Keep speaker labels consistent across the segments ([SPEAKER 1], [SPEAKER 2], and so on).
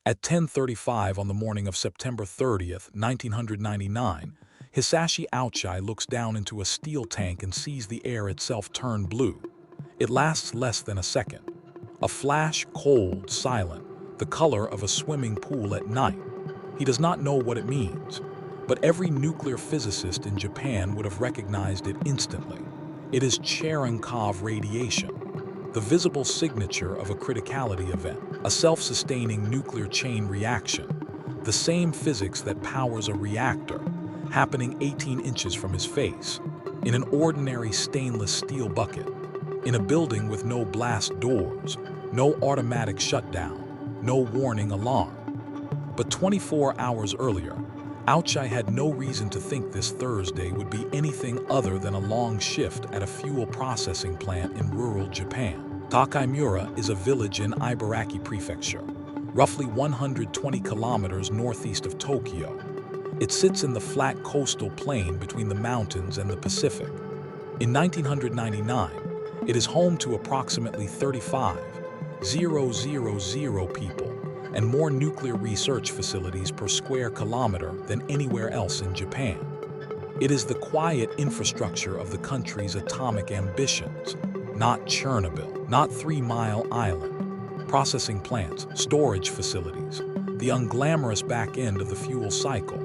[SPEAKER 1] At 10:35 on the morning of September 30th, 1999, Hisashi Ouchi looks down into a steel tank and sees the air itself turn blue. It lasts less than a second. A flash, cold, silent, the color of a swimming pool at night. He does not know what it means, but every nuclear physicist in Japan would have recognized it instantly. It is Cherenkov radiation, the visible signature of a criticality event, a self-sustaining nuclear chain reaction, the same physics that powers a reactor, happening 18 inches from his face, in an ordinary stainless steel bucket, in a building with no blast doors, no automatic shutdown, no warning alarm. But 24 hours earlier, Ouchi had no reason to think this Thursday would be anything other than a long shift at a fuel processing plant in rural Japan. Tokaimura is a village in Ibaraki Prefecture, roughly 120 kilometers northeast of Tokyo. It sits in the flat coastal plain between the mountains and the Pacific. In 1999, it is home to approximately 35,000 people and more nuclear research facilities per square kilometer than anywhere else in Japan. It is the quiet infrastructure of the country's atomic ambitions, not Chernobyl, not 3 Mile Island. Processing plants, storage facilities, the unglamorous back end of the fuel cycle.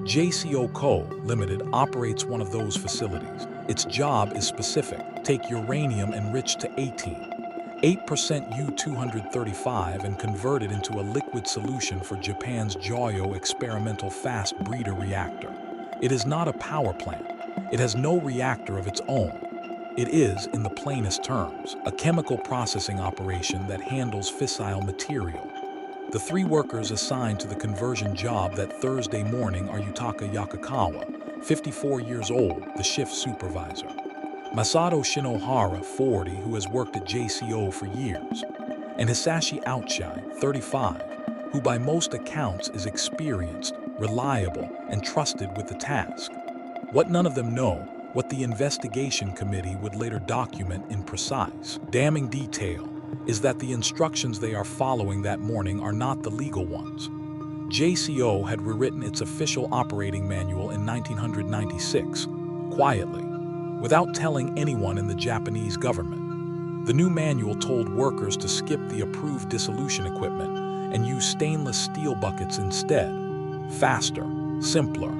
[SPEAKER 1] JCO Co. Limited operates one of those facilities. Its job is specific. Take uranium enriched to 8% U-235 and convert it into a liquid solution for Japan's Joyo experimental fast breeder reactor. It is not a power plant. It has no reactor of its own. It is, in the plainest terms, a chemical processing operation that handles fissile material. The 3 workers assigned to the conversion job that Thursday morning are Yutaka Yakakawa, 54 years old, the shift supervisor; Masato Shinohara, 40, who has worked at JCO for years; and Hisashi Ouchi, 35, who by most accounts is experienced, reliable, and trusted with the task. What none of them know, what the investigation committee would later document in precise, damning detail, is that the instructions they are following that morning are not the legal ones. JCO had rewritten its official operating manual in 1996, quietly, without telling anyone in the Japanese government. The new manual told workers to skip the approved dissolution equipment and use stainless steel buckets instead. Faster, simpler,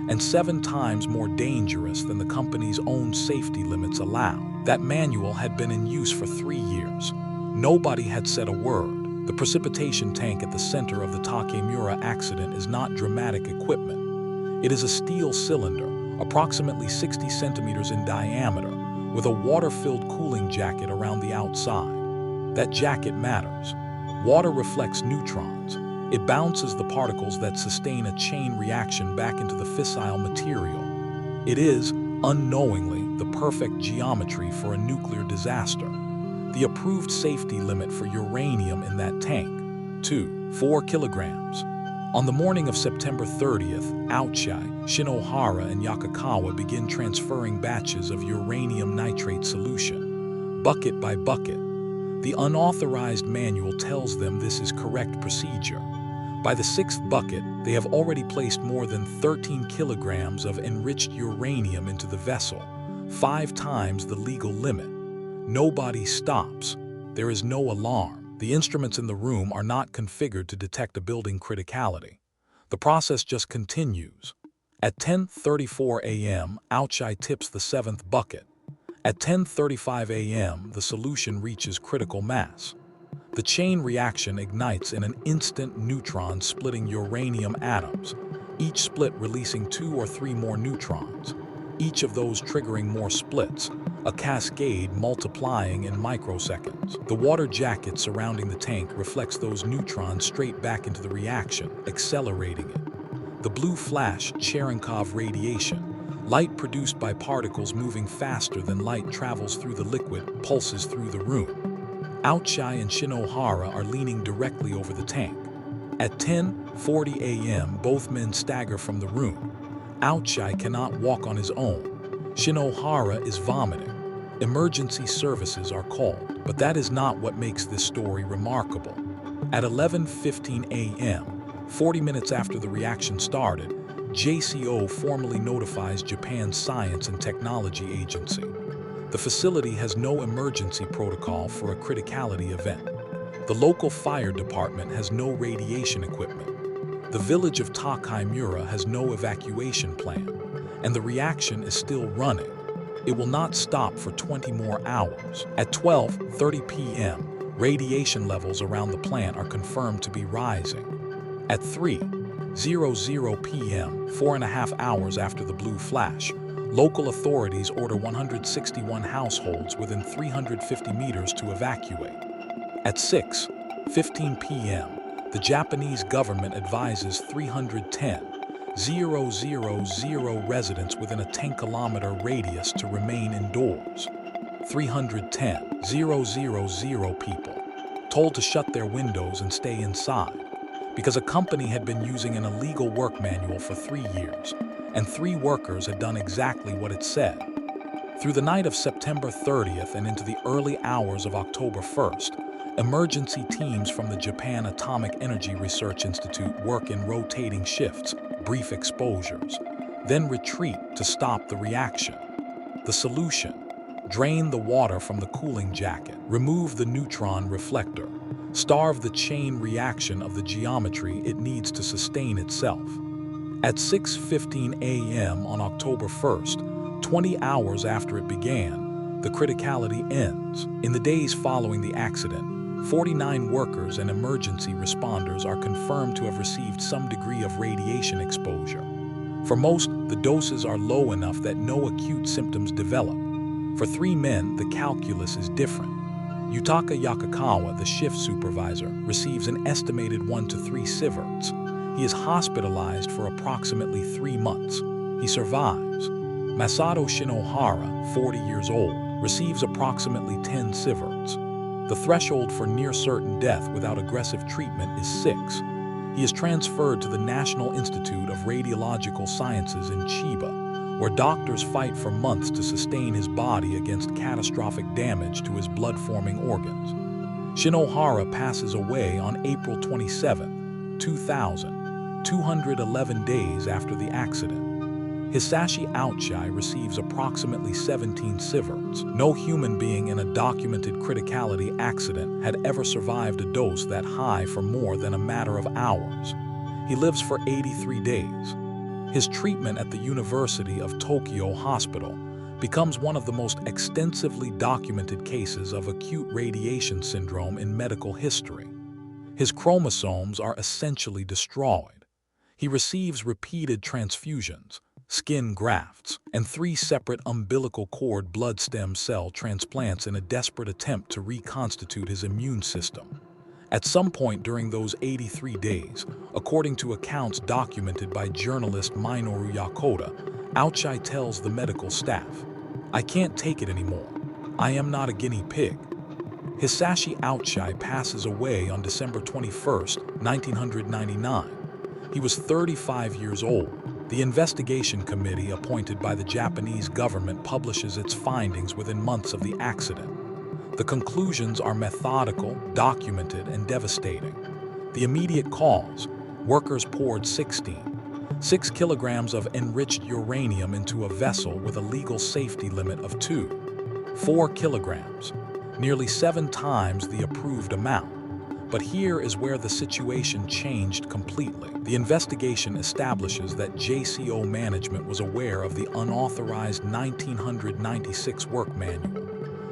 [SPEAKER 1] and 7 times more dangerous than the company's own safety limits allow. That manual had been in use for 3 years. Nobody had said a word. The precipitation tank at the center of the Tokai-mura accident is not dramatic equipment. It is a steel cylinder, approximately 60 centimeters in diameter, with a water-filled cooling jacket around the outside. That jacket matters. Water reflects neutrons. It bounces the particles that sustain a chain reaction back into the fissile material. It is, unknowingly, the perfect geometry for a nuclear disaster. The approved safety limit for uranium in that tank, 4 kilograms. On the morning of September 30th, Ouchi, Shinohara, and Yakakawa begin transferring batches of uranium nitrate solution, bucket by bucket. The unauthorized manual tells them this is correct procedure. By the 6th bucket, they have already placed more than 13 kilograms of enriched uranium into the vessel, 5 times the legal limit. Nobody stops. There is no alarm. The instruments in the room are not configured to detect a building criticality. The process just continues. At 10:34 a.m., Ouchi tips the 7th bucket. At 10:35 a.m., the solution reaches critical mass. The chain reaction ignites in an instant, neutron splitting uranium atoms, each split releasing 2 or 3 more neutrons, each of those triggering more splits, a cascade multiplying in microseconds. The water jacket surrounding the tank reflects those neutrons straight back into the reaction, accelerating it. The blue flash, Cherenkov radiation, light produced by particles moving faster than light travels through the liquid, pulses through the room. Ouchi and Shinohara are leaning directly over the tank. At 10:40 a.m., both men stagger from the room. Ouchi cannot walk on his own. Shinohara is vomiting. Emergency services are called, but that is not what makes this story remarkable. At 11:15 a.m., 40 minutes after the reaction started, JCO formally notifies Japan's Science and Technology Agency. The facility has no emergency protocol for a criticality event. The local fire department has no radiation equipment. The village of Tokaimura has no evacuation plan, and the reaction is still running. It will not stop for 20 more hours. At 12:30 p.m., radiation levels around the plant are confirmed to be rising. At 3:00 p.m., 4.5 hours after the blue flash, local authorities order 161 households within 350 meters to evacuate. At 6:15 p.m., the Japanese government advises 310,000 residents within a 10-kilometer radius to remain indoors. 310,000 people told to shut their windows and stay inside, because a company had been using an illegal work manual for 3 years, and 3 workers had done exactly what it said. Through the night of September 30th and into the early hours of October 1st, emergency teams from the Japan Atomic Energy Research Institute work in rotating shifts, brief exposures, then retreat to stop the reaction. The solution: drain the water from the cooling jacket, remove the neutron reflector, starve the chain reaction of the geometry it needs to sustain itself. At 6:15 a.m. on October 1st, 20 hours after it began, the criticality ends. In the days following the accident, 49 workers and emergency responders are confirmed to have received some degree of radiation exposure. For most, the doses are low enough that no acute symptoms develop. For 3 men, the calculus is different. Yutaka Yakakawa, the shift supervisor, receives an estimated 1 to 3 sieverts. He is hospitalized for approximately 3 months. He survives. Masato Shinohara, 40 years old, receives approximately 10 sieverts. The threshold for near-certain death without aggressive treatment is 6. He is transferred to the National Institute of Radiological Sciences in Chiba, where doctors fight for months to sustain his body against catastrophic damage to his blood-forming organs. Shinohara passes away on April 27, 2000, 211 days after the accident. Hisashi Ouchi receives approximately 17 sieverts. No human being in a documented criticality accident had ever survived a dose that high for more than a matter of hours. He lives for 83 days. His treatment at the University of Tokyo Hospital becomes one of the most extensively documented cases of acute radiation syndrome in medical history. His chromosomes are essentially destroyed. He receives repeated transfusions, skin grafts, and 3 separate umbilical cord blood stem cell transplants in a desperate attempt to reconstitute his immune system. At some point during those 83 days, according to accounts documented by journalist Minoru Yakoda, Ouchi tells the medical staff, "I can't take it anymore. I am not a guinea pig." Hisashi Ouchi passes away on December 21, 1999. He was 35 years old. The investigation committee appointed by the Japanese government publishes its findings within months of the accident. The conclusions are methodical, documented, and devastating. The immediate cause: workers poured 6 kilograms of enriched uranium into a vessel with a legal safety limit of 4 kilograms, nearly 7 times the approved amount. But here is where the situation changed completely. The investigation establishes that JCO management was aware of the unauthorized 1996 work manual.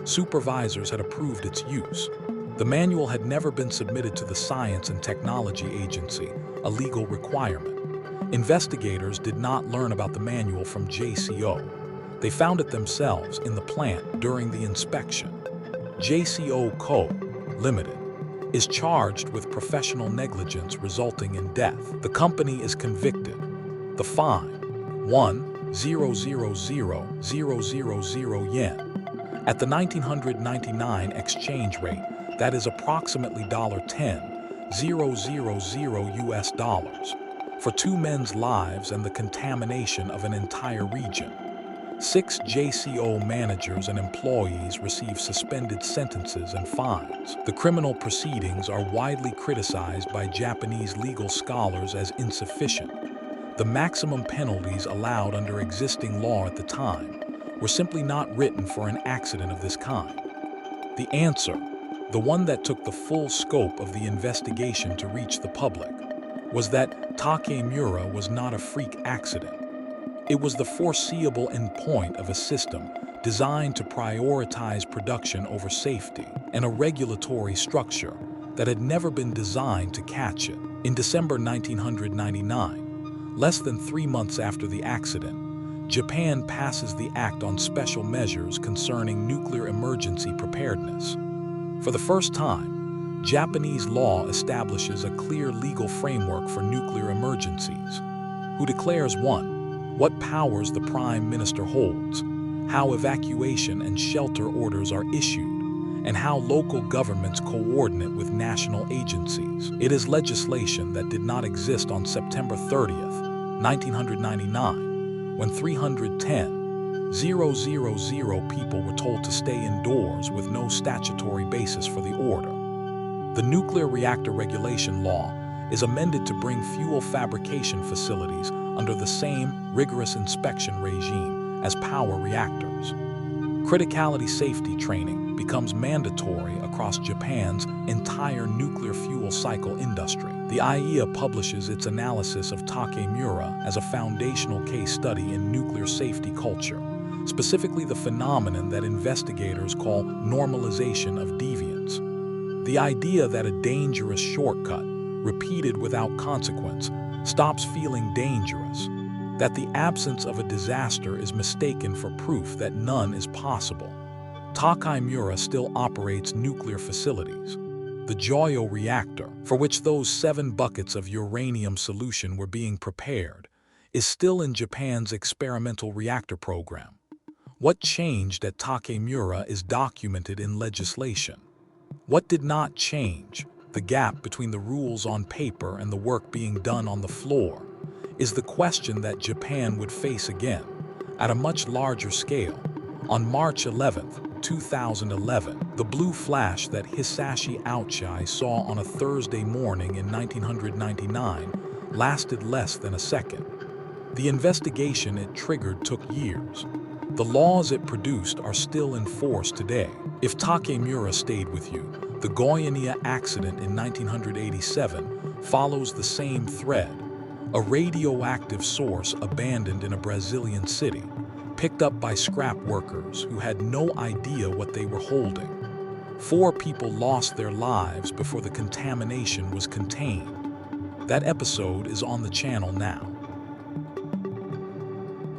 [SPEAKER 1] Supervisors had approved its use. The manual had never been submitted to the Science and Technology Agency, a legal requirement. Investigators did not learn about the manual from JCO. They found it themselves in the plant during the inspection. JCO Co. Limited is charged with professional negligence resulting in death. The company is convicted. The fine: 1,000,000 yen. At the 1999 exchange rate, that is approximately $10,000 US dollars, for 2 men's lives and the contamination of an entire region. 6 JCO managers and employees received suspended sentences and fines. The criminal proceedings are widely criticized by Japanese legal scholars as insufficient. The maximum penalties allowed under existing law at the time were simply not written for an accident of this kind. The answer, the one that took the full scope of the investigation to reach the public, was that Tokaimura was not a freak accident. It was the foreseeable endpoint of a system designed to prioritize production over safety and a regulatory structure that had never been designed to catch it. In December 1999, less than 3 months after the accident, Japan passes the Act on Special Measures Concerning Nuclear Emergency Preparedness. For the first time, Japanese law establishes a clear legal framework for nuclear emergencies, who declares 1. What powers the Prime Minister holds, how evacuation and shelter orders are issued, and how local governments coordinate with national agencies. It is legislation that did not exist on September 30th, 1999, when 310,000 people were told to stay indoors with no statutory basis for the order. The Nuclear Reactor Regulation Law is amended to bring fuel fabrication facilities under the same rigorous inspection regime as power reactors. Criticality safety training becomes mandatory across Japan's entire nuclear fuel cycle industry. The IAEA publishes its analysis of Tokaimura as a foundational case study in nuclear safety culture, specifically the phenomenon that investigators call normalization of deviance. The idea that a dangerous shortcut, repeated without consequence, stops feeling dangerous, that the absence of a disaster is mistaken for proof that none is possible. Tokai-mura still operates nuclear facilities. The Joyo reactor, for which those 7 buckets of uranium solution were being prepared, is still in Japan's experimental reactor program. What changed at Tokaimura is documented in legislation. What did not change, the gap between the rules on paper and the work being done on the floor, is the question that Japan would face again, at a much larger scale. On March 11, 2011, the blue flash that Hisashi Ouchi saw on a Thursday morning in 1999 lasted less than a second. The investigation it triggered took years. The laws it produced are still in force today. If Tokaimura stayed with you, the Goiânia accident in 1987 follows the same thread. A radioactive source abandoned in a Brazilian city, picked up by scrap workers who had no idea what they were holding. 4 people lost their lives before the contamination was contained. That episode is on the channel now.